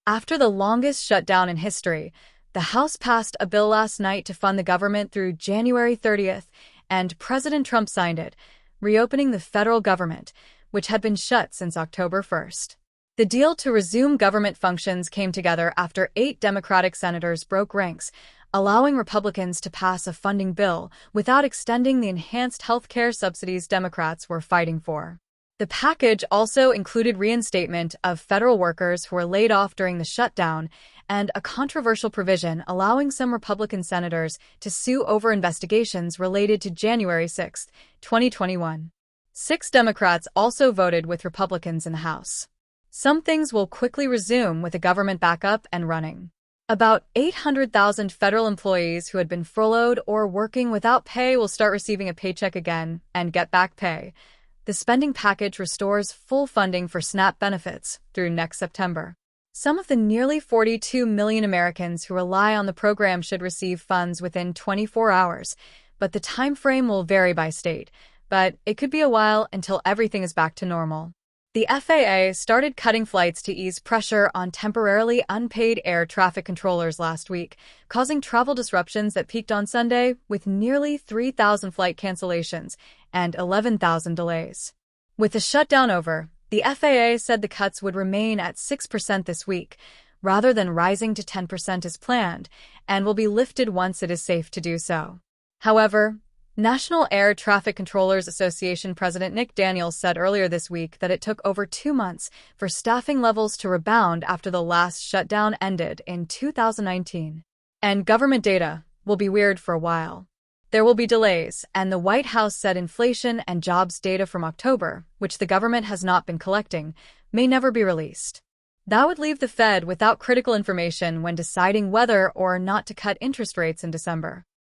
After the longest shutdown in history, the House passed a bill last night to fund the government through January 30th, and President Trump signed it, reopening the federal government, which had been shut since October 1st. The deal to resume government functions came together after 8 Democratic senators broke ranks, allowing Republicans to pass a funding bill without extending the enhanced health care subsidies Democrats were fighting for. The package also included reinstatement of federal workers who were laid off during the shutdown and a controversial provision allowing some Republican senators to sue over investigations related to January 6, 2021. 6 Democrats also voted with Republicans in the House. Some things will quickly resume with the government back up and running. About 800,000 federal employees who had been furloughed or working without pay will start receiving a paycheck again and get back pay. The spending package restores full funding for SNAP benefits through next September. Some of the nearly 42 million Americans who rely on the program should receive funds within 24 hours, but the time frame will vary by state. But it could be a while until everything is back to normal. The FAA started cutting flights to ease pressure on temporarily unpaid air traffic controllers last week, causing travel disruptions that peaked on Sunday with nearly 3,000 flight cancellations and 11,000 delays. With the shutdown over, the FAA said the cuts would remain at 6% this week, rather than rising to 10% as planned, and will be lifted once it is safe to do so. However, National Air Traffic Controllers Association President Nick Daniels said earlier this week that it took over 2 months for staffing levels to rebound after the last shutdown ended in 2019. And government data will be weird for a while. There will be delays, and the White House said inflation and jobs data from October, which the government has not been collecting, may never be released. That would leave the Fed without critical information when deciding whether or not to cut interest rates in December.